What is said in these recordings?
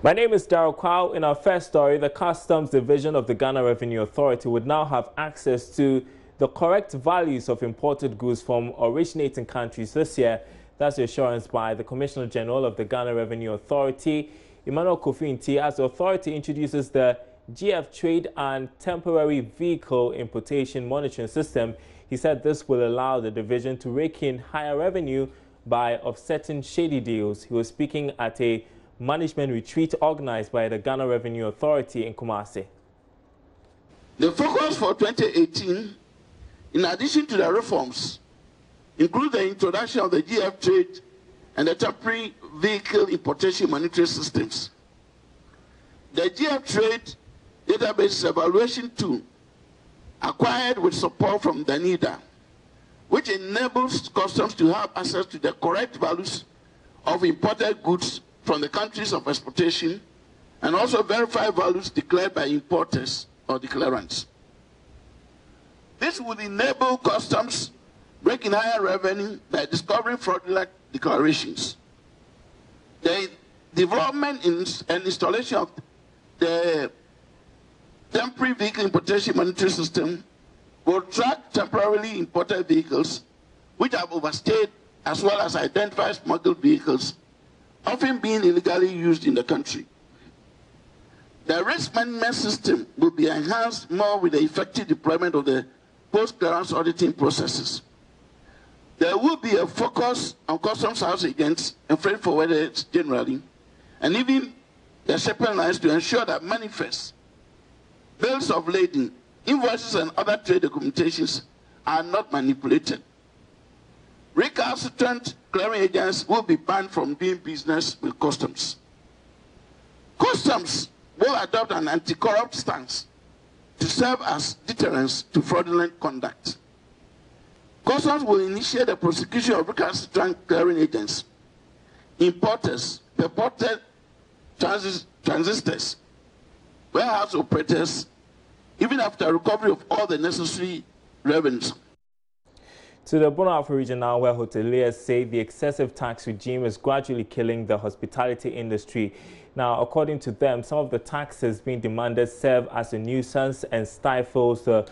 My name is Darryl Kwao. In our first story, the Customs Division of the Ghana Revenue Authority would now have access to the correct values of imported goods from originating countries this year. That's the assurance by the Commissioner General of the Ghana Revenue Authority, Emmanuel Kofi, as the authority introduces the GF Trade and Temporary Vehicle Importation Monitoring System. He said this will allow the division to rake in higher revenue by offsetting shady deals. He was speaking at a management retreat organized by the Ghana Revenue Authority in Kumasi. The focus for 2018, in addition to the reforms, include the introduction of the GF Trade and the Temporary Vehicle Importation Monitoring Systems. The GF Trade Database Evaluation Tool, acquired with support from the NIDA, which enables customs to have access to the correct values of imported goods from the countries of exportation and also verify values declared by importers or declarants. This would enable customs breaking higher revenue by discovering fraudulent declarations. The development and installation of the Temporary Vehicle Importation Monitoring System will track temporarily imported vehicles which have overstayed, as well as identify smuggled vehicles often being illegally used in the country. The risk management system will be enhanced more with the effective deployment of the post-clearance auditing processes. There will be a focus on customs house agents and freight forwarders generally, and even the shipping lines to ensure that manifests, bills of lading, invoices, and other trade documentations are not manipulated. Recalcitrant clearing agents will be banned from doing business with customs. Customs will adopt an anti-corrupt stance to serve as deterrence to fraudulent conduct. Customs will initiate the prosecution of recalcitrant clearing agents, importers, purported transistors, warehouse operators, even after recovery of all the necessary revenues. To the Ahafo region now, where hoteliers say the excessive tax regime is gradually killing the hospitality industry. Now, according to them, some of the taxes being demanded serve as a nuisance and stifles the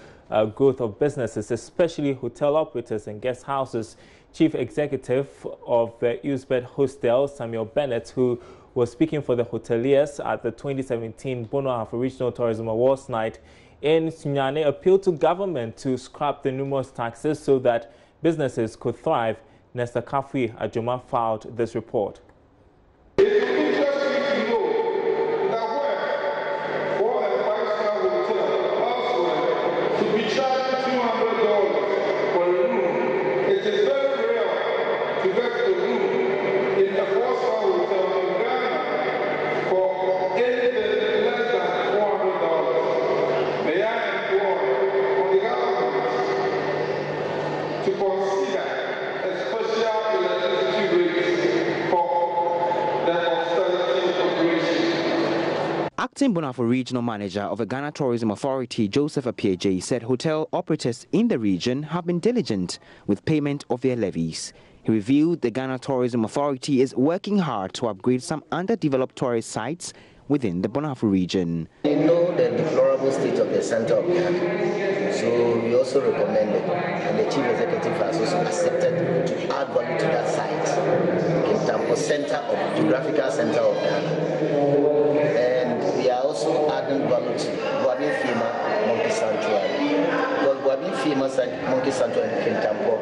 growth of businesses, especially hotel operators and guest houses. Chief Executive of the Uzbek Hostel, Samuel Bennett, who was speaking for the hoteliers at the 2017 Ahafo Regional Tourism Awards night in Sunyane, appealed to government to scrap the numerous taxes so that businesses could thrive. Nesta Kafui Ajoma filed this report. Acting Ahafo Regional Manager of the Ghana Tourism Authority, Joseph Apieje, said hotel operators in the region have been diligent with payment of their levies. He revealed the Ghana Tourism Authority is working hard to upgrade some underdeveloped tourist sites within the Ahafo region. We know the deplorable state of the center of Ghana, so we also recommended, and the Chief Executive has also accepted to add value to that site in Tampo Center of Geographical Center of Ghana. We are also adding value to Guabi Fima Monkey Sanctuary. Because Guabi Fima Monkey Sanctuary in Kintampo,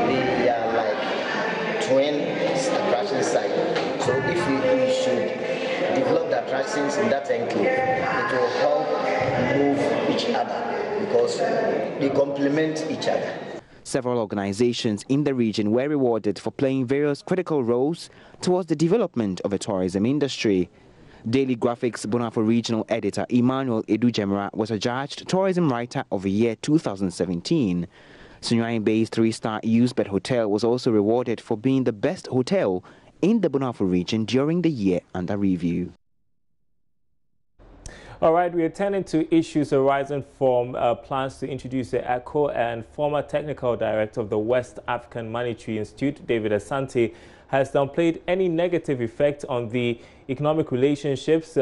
they are like twin attraction sites. So if we should develop the attractions in that enclave, it will help move each other because they complement each other. Several organizations in the region were rewarded for playing various critical roles towards the development of the tourism industry. Daily Graphics Ahafo Regional Editor Emmanuel Edujemra was adjudged Tourism Writer of the Year 2017. Sunyane-based 3-star Uzbek Hotel was also rewarded for being the best hotel in the Ahafo region during the year under review. All right, we are turning to issues arising from plans to introduce the ECO, and former technical director of the West African Monetary Institute, David Asante, has downplayed any negative effect on the economic relationships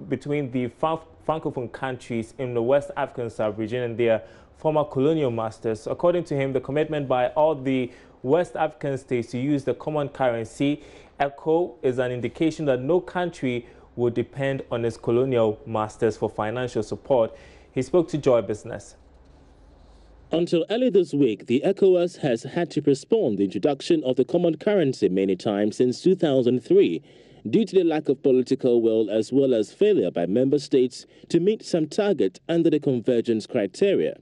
between the Francophone countries in the West African sub-region and their former colonial masters. According to him, the commitment by all the West African states to use the common currency, ECO, is an indication that no country would depend on its colonial masters for financial support. He spoke to Joy Business. Until early this week, the ECOWAS has had to postpone the introduction of the common currency many times since 2003 due to the lack of political will as well as failure by member states to meet some target under the convergence criteria.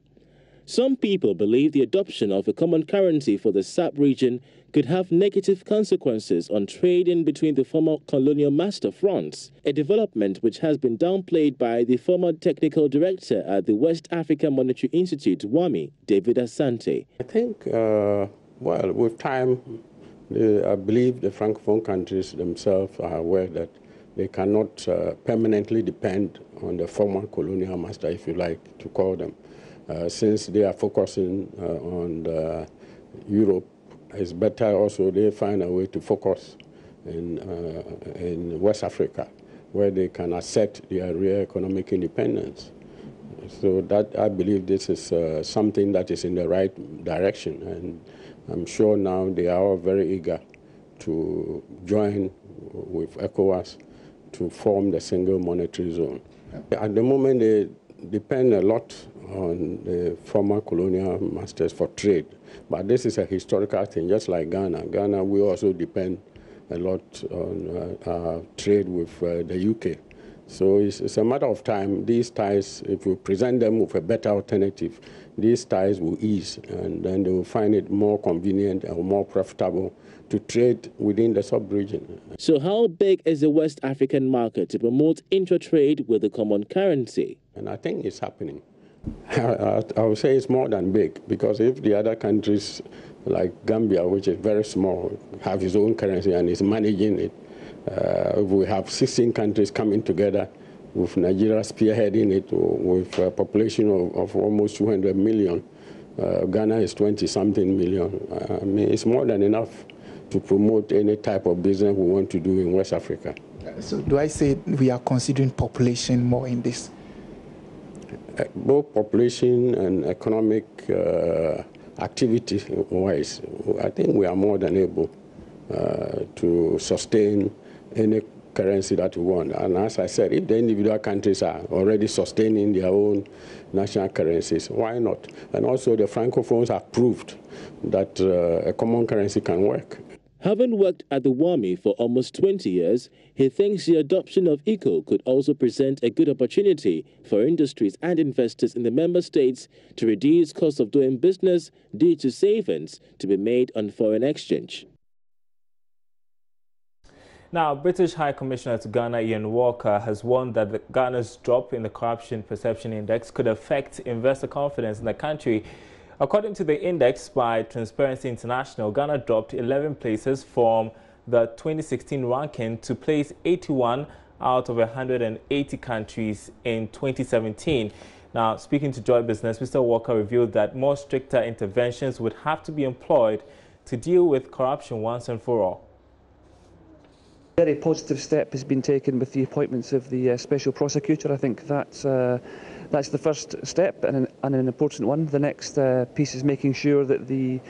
Some people believe the adoption of a common currency for the sub-region could have negative consequences on trading between the former colonial master fronts, a development which has been downplayed by the former technical director at the West African Monetary Institute, WAMI, David Asante. I think, well, with time, I believe the Francophone countries themselves are aware that they cannot permanently depend on the former colonial master, if you like to call them. Since they are focusing on Europe, it's better also they find a way to focus in West Africa, where they can assert their real economic independence. So that I believe this is something that is in the right direction, and I'm sure now they are all very eager to join with ECOWAS to form the single monetary zone. At the moment, they depend a lot on the former colonial masters for trade. But this is a historical thing, just like Ghana. Ghana, we also depend a lot on trade with the UK. So it's a matter of time. These ties, if we present them with a better alternative, these ties will ease, and then they will find it more convenient and more profitable to trade within the sub-region. So how big is the West African market to promote intra-trade with the common currency? And I think it's happening. I would say it's more than big, because if the other countries like Gambia, which is very small, have its own currency and is managing it, we have 16 countries coming together with Nigeria spearheading it with a population of almost 200 million. Ghana is 20-something million. I mean, it's more than enough to promote any type of business we want to do in West Africa. So do I say we are considering population more in this? Both population and economic activity-wise, I think we are more than able to sustain any currency that we want. And as I said, if the individual countries are already sustaining their own national currencies, why not? And also the Francophones have proved that a common currency can work. Having worked at the WAMI for almost 20 years, he thinks the adoption of ECO could also present a good opportunity for industries and investors in the member states to reduce costs of doing business due to savings to be made on foreign exchange. Now, British High Commissioner to Ghana, Ian Walker, has warned that Ghana's drop in the Corruption Perception Index could affect investor confidence in the country. According to the index by Transparency International, Ghana dropped 11 places from the 2016 ranking to place 81 out of 180 countries in 2017. Now, speaking to Joy Business, Mr. Walker revealed that more stricter interventions would have to be employed to deal with corruption once and for all. A very positive step has been taken with the appointments of the Special Prosecutor. I think that's the first step and an important one. The next piece is making sure that the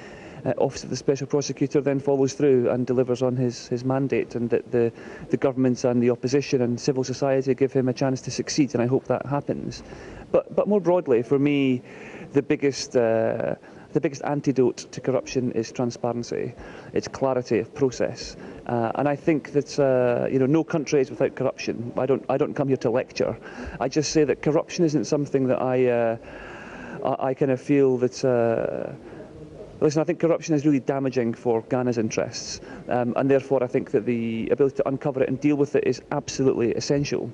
Office of the Special Prosecutor then follows through and delivers on his mandate, and that the governments and the opposition and civil society give him a chance to succeed, and I hope that happens. But more broadly, for me, the biggest antidote to corruption is transparency. It's clarity of process, and I think that no country is without corruption. I don't come here to lecture. I just say that corruption isn't something that I kind of feel that. Listen, I think corruption is really damaging for Ghana's interests, and therefore I think that the ability to uncover it and deal with it is absolutely essential.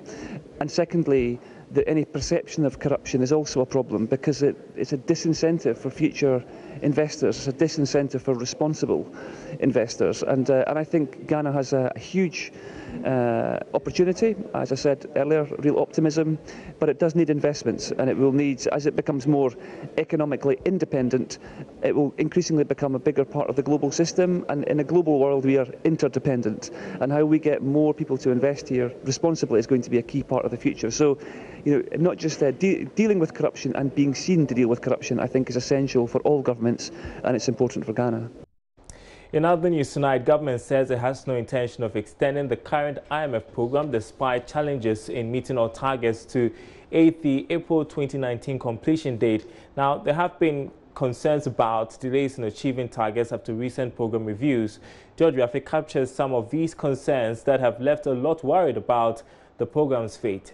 And secondly, that any perception of corruption is also a problem, because it's a disincentive for future investors, it's a disincentive for responsible investors, and I think Ghana has a huge opportunity, as I said earlier, real optimism, but it does need investments, and it will need, as it becomes more economically independent, it will increasingly become a bigger part of the global system, and in a global world we are interdependent, and how we get more people to invest here responsibly is going to be a key part of the future. So, not just dealing with corruption and being seen to deal with corruption, I think is essential for all governments, and it's important for Ghana. In other news tonight, government says it has no intention of extending the current IMF program despite challenges in meeting all targets to the April 2019 completion date. Now, there have been concerns about delays in achieving targets after recent program reviews. JoyNews captures some of these concerns that have left a lot worried about the program's fate.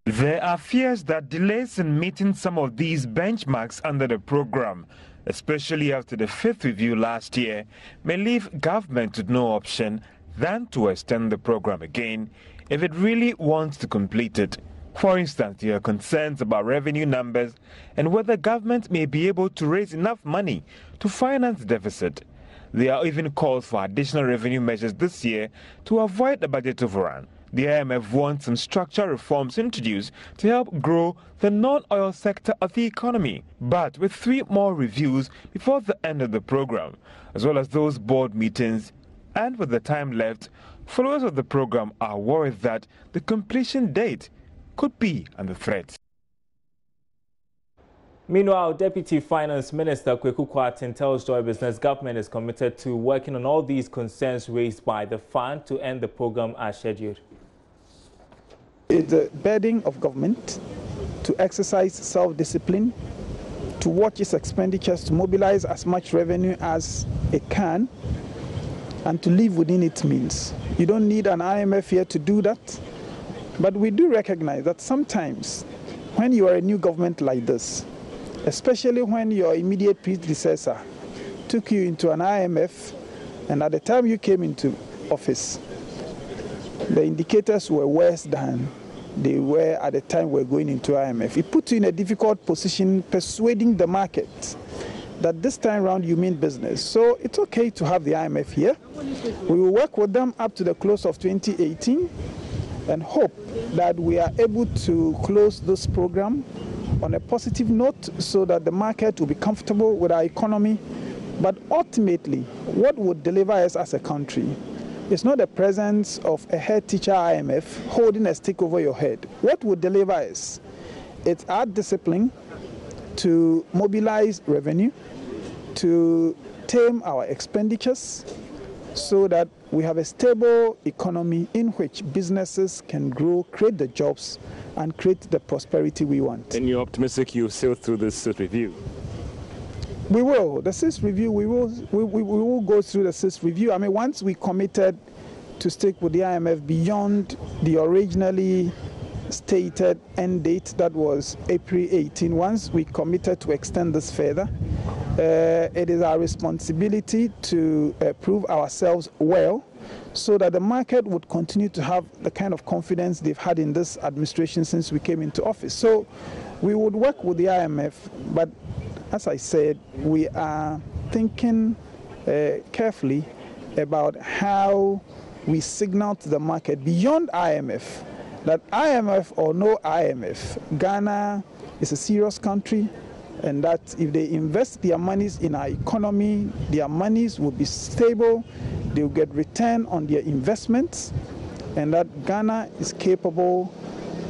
There are fears that delays in meeting some of these benchmarks under the program, especially after the 5th review last year, may leave government with no option than to extend the program again if it really wants to complete it. For instance, there are concerns about revenue numbers and whether government may be able to raise enough money to finance the deficit. There are even calls for additional revenue measures this year to avoid the budget overrun. The IMF wants some structural reforms introduced to help grow the non-oil sector of the economy. But with 3 more reviews before the end of the program, as well as those board meetings, and with the time left, followers of the program are worried that the completion date could be under threat. Meanwhile, Deputy Finance Minister Kweku Kwarteng tells Joy Business government is committed to working on all these concerns raised by the fund to end the program as scheduled. It's a burden of government to exercise self-discipline, to watch its expenditures, to mobilize as much revenue as it can, and to live within its means. You don't need an IMF here to do that, but we do recognize that sometimes when you are a new government like this, especially when your immediate predecessor took you into an IMF, and at the time you came into office, the indicators were worse than they were at the time we were going into IMF. It put you in a difficult position persuading the market that this time around you mean business. So it's okay to have the IMF here. We will work with them up to the close of 2018 and hope that we are able to close this program on a positive note so that the market will be comfortable with our economy. But ultimately, what would deliver us as a country is not the presence of a head teacher IMF holding a stick over your head. What would deliver us? It's our discipline to mobilize revenue, to tame our expenditures so that we have a stable economy in which businesses can grow, create the jobs, and create the prosperity we want. And you're optimistic you'll sail through this review? We will. The 6th review, we will go through the 6th review. I mean, once we committed to stick with the IMF beyond the originally stated end date, that was April 18, once we committed to extend this further, it is our responsibility to prove ourselves well so that the market would continue to have the kind of confidence they've had in this administration since we came into office. So we would work with the IMF, but as I said, we are thinking carefully about how we signal to the market beyond IMF that IMF or no IMF, Ghana is a serious country, and that if they invest their monies in our economy, their monies will be stable, they will get return on their investments, and that Ghana is capable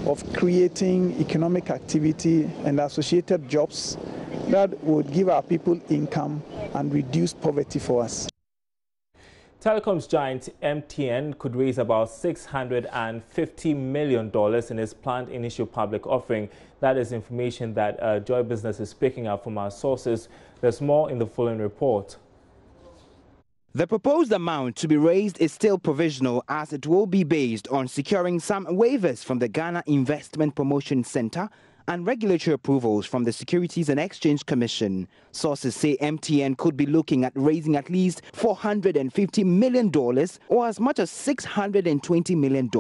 of creating economic activity and associated jobs that would give our people income and reduce poverty for us. Telecoms giant MTN could raise about $650 million in its planned initial public offering. That is information that Joy Business is picking up from our sources. There's more in the following report. The proposed amount to be raised is still provisional, as it will be based on securing some waivers from the Ghana Investment Promotion Center and regulatory approvals from the Securities and Exchange Commission. Sources say MTN could be looking at raising at least $450 million or as much as $620 million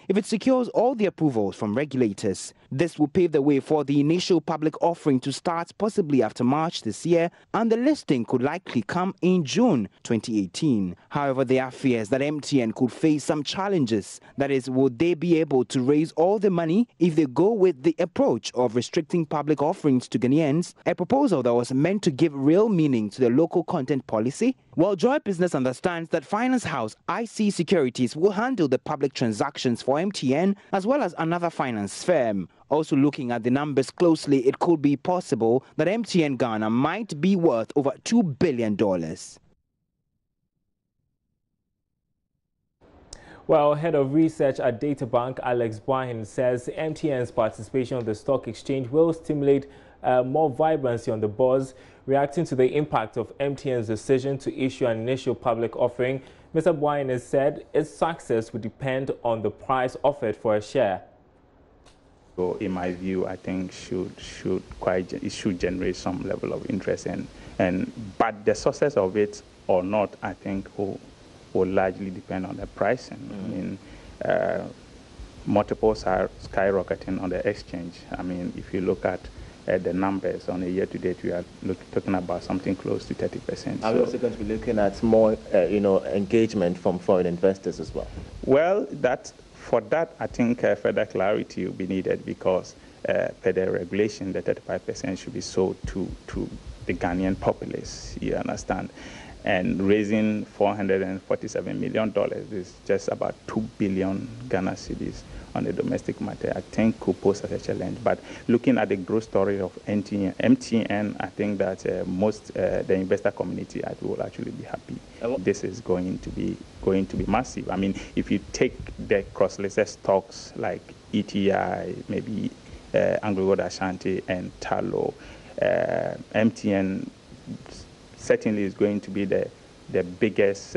if it secures all the approvals from regulators. This will pave the way for the initial public offering to start possibly after March this year, and the listing could likely come in June 2018. However, there are fears that MTN could face some challenges. That is, would they be able to raise all the money if they go with the approach of restricting public offerings to Ghanaians, a proposal that was meant to give real meaning to the local content policy? Well, Joy Business understands that finance house IC Securities will handle the public transactions for MTN as well as another finance firm. Also looking at the numbers closely, it could be possible that MTN Ghana might be worth over $2 billion. Well, head of research at Databank, Alex Brong, says MTN's participation on the stock exchange will stimulate more vibrancy on the bourse. Reacting to the impact of MTN's decision to issue an initial public offering, Mr. Brong has said its success would depend on the price offered for a share. So, in my view, I think it should generate some level of interest, but the success of it or not, I think, will largely depend on the pricing. I mean, multiples are skyrocketing on the exchange. I mean, if you look at the numbers on a year-to-date, we are talking about something close to 30%. Are we also going to be looking at more, engagement from foreign investors as well? Well, for that, I think further clarity will be needed because per the regulation, the 35% should be sold to the Ghanaian populace, you understand? And raising $447 million is just about 2 billion Ghana cedis on the domestic matter, I think could pose as a challenge. But looking at the growth story of MTN, I think that the investor community will actually be happy. This is going to be massive. I mean, if you take the cross-listed stocks like ETI, maybe Anglo Gold Ashanti and Talo, MTN certainly is going to be the biggest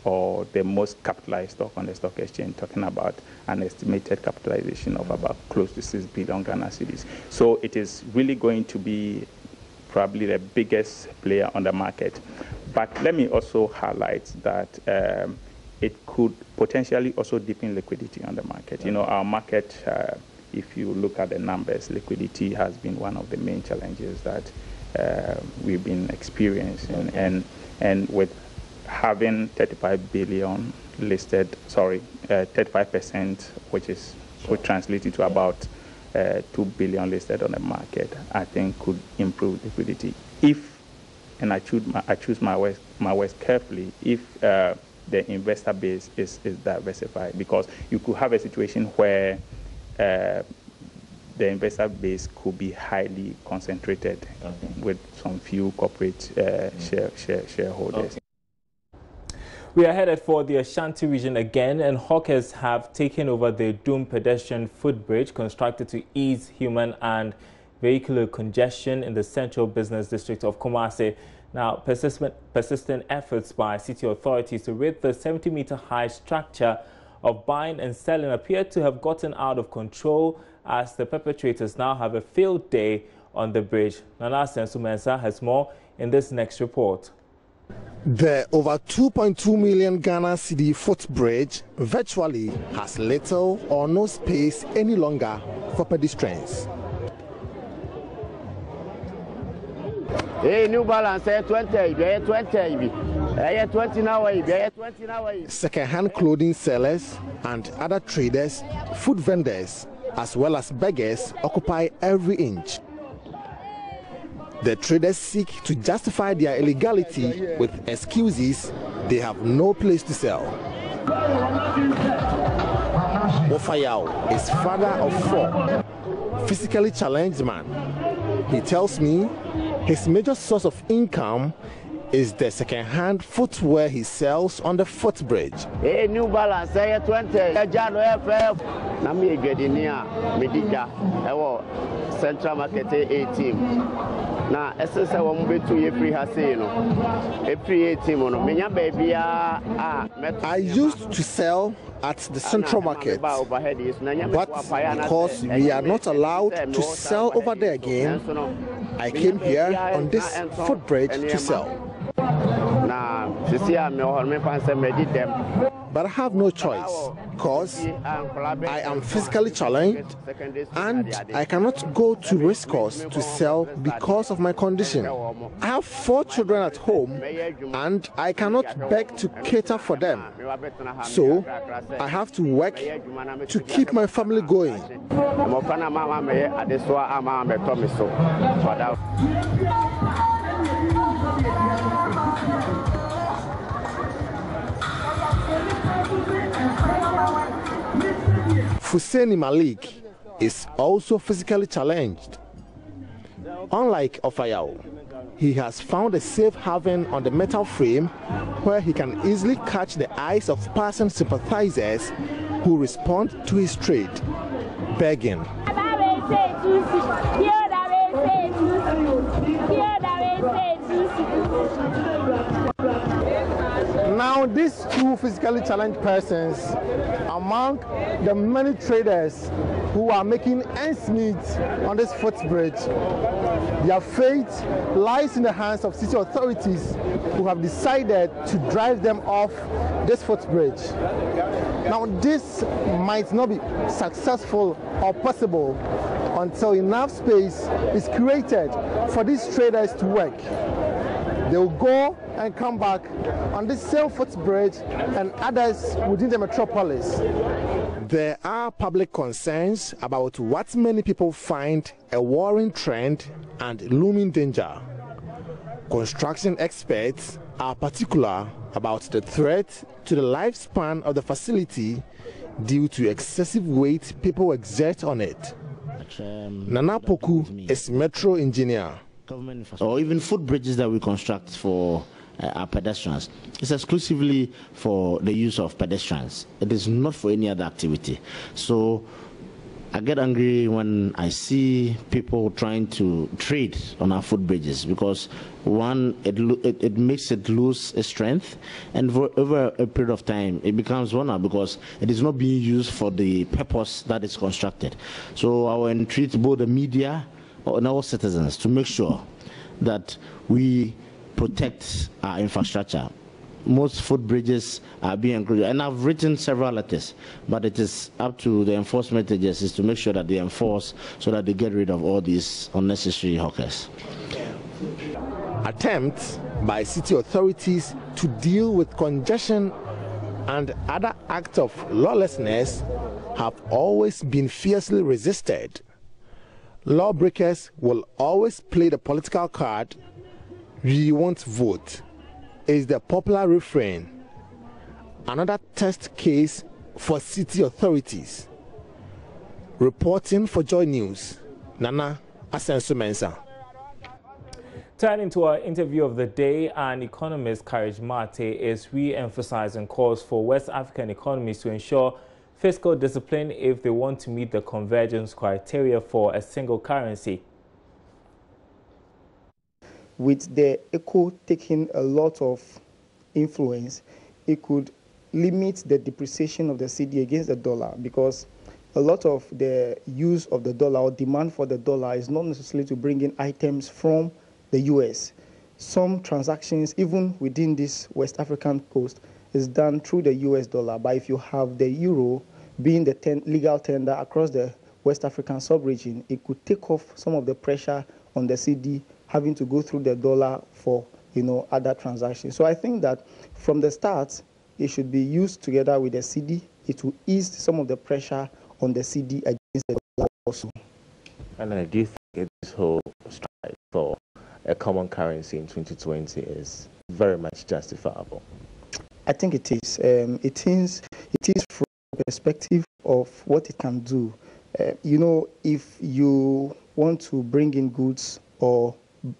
or the most capitalized stock on the stock exchange, talking about an estimated capitalization of about close to 6 billion Ghana cedis. So it is really going to be probably the biggest player on the market. But let me also highlight that it could potentially also deepen liquidity on the market. You know, our market, if you look at the numbers, liquidity has been one of the main challenges that we've been experiencing, and with having 35 billion listed, 35%, which translates to about 2 billion listed on the market, I think could improve liquidity if, and I choose my words carefully, if the investor base is diversified, because you could have a situation where the investor base could be highly concentrated with some few corporate shareholders. We are headed for the Ashanti region again, and hawkers have taken over the doomed pedestrian footbridge constructed to ease human and vehicular congestion in the central business district of Kumasi. Now, persistent efforts by city authorities to rid the 70-meter high structure of buying and selling appear to have gotten out of control, as the perpetrators now have a field day on the bridge. Nana Sensu-Mensah has more in this next report. The over 2.2 million Ghana cedi footbridge virtually has little or no space any longer for pedestrians. Hey, New Balance, 20 now. Second-hand clothing sellers and other traders, food vendors, as well as beggars occupy every inch. The traders seek to justify their illegality with excuses they have no place to sell. Wofayao is father of 4, physically challenged man. He tells me his major source of income is the second-hand footwear he sells on the footbridge. Hey, New Balance, 20. Central Market 18. na essence wa mo betu ye free ha say no e free 18 no menya ba bia I used to sell at the central market, but because we are not allowed to sell over there again, I came here on this footbridge to sell. But I have no choice because I am physically challenged and I cannot go to race course to sell because of my condition. I have 4 children at home and I cannot beg to cater for them. So I have to work to keep my family going. Fuseni Malik is also physically challenged. Unlike Ofayao, he has found a safe haven on the metal frame where he can easily catch the eyes of person sympathizers who respond to his trade, begging. Now, these 2 physically challenged persons, among the many traders who are making ends meet on this footbridge, their fate lies in the hands of city authorities who have decided to drive them off this footbridge. Now, this might not be successful or possible until enough space is created for these traders to work. They will go and come back on this same footbridge and others within the metropolis. There are public concerns about what many people find a worrying trend and looming danger. Construction experts are particular about the threat to the lifespan of the facility due to excessive weight people exert on it. Nana Poku is metro engineer. Or even footbridges that we construct for our pedestrians. It's exclusively for the use of pedestrians. It is not for any other activity. So I get angry when I see people trying to trade on our footbridges because, one, it makes it lose its strength, and for over a period of time it becomes vulnerable because it is not being used for the purpose that it's constructed. So I will entreat both the media and our citizens to make sure that we protect our infrastructure. Most footbridges are being included, and I've written several letters, but it is up to the enforcement agencies to make sure that they enforce so that they get rid of all these unnecessary hawkers. Attempts by city authorities to deal with congestion and other acts of lawlessness have always been fiercely resisted. Lawbreakers will always play the political card. We won't vote is the popular refrain. Another test case for city authorities. Reporting for JoyNews, Nana Asenso Mensah. Turning to our interview of the day, an economist, Courage Mate, is re-emphasizing calls for West African economies to ensure fiscal discipline if they want to meet the convergence criteria for a single currency. With the ECO taking a lot of influence, it could limit the depreciation of the cedi against the dollar, because a lot of the use of the dollar or demand for the dollar is not necessarily to bring in items from the US. Some transactions, even within this West African coast, is done through the US dollar. But if you have the euro being the legal tender across the West African sub-region, it could take off some of the pressure on the cedi having to go through the dollar for, other transactions. So I think that from the start, it should be used together with the cedi. It will ease some of the pressure on the cedi against the dollar also. And I do think this whole stride for a common currency in 2020 is very much justifiable. I think it is. It is from the perspective of what it can do. If you want to bring in goods or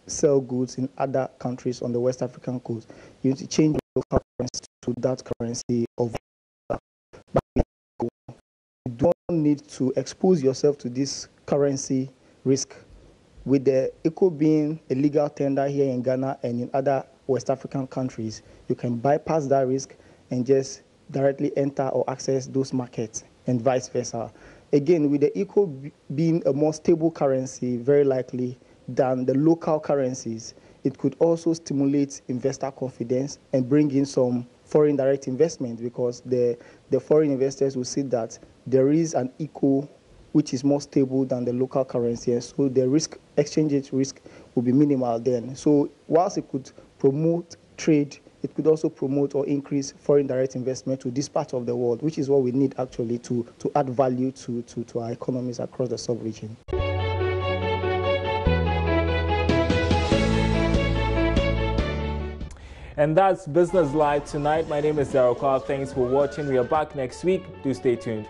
sell goods in other countries on the West African coast, you need to change your local currency to that currency of. But you don't need to expose yourself to this currency risk with the ECO being a legal tender here in Ghana and in other West African countries, you can bypass that risk and just directly enter or access those markets and vice versa. Again, with the ECO being a more stable currency, very likely than the local currencies, it could also stimulate investor confidence and bring in some foreign direct investment, because the foreign investors will see that there is an ECO which is more stable than the local currency, and so the exchange risk will be minimal then. So whilst it could promote trade, it could also promote or increase foreign direct investment to this part of the world, which is what we need actually to add value to our economies across the sub-region. And that's Business Live tonight. My name is Daryl Carl. Thanks for watching. We are back next week. Do stay tuned.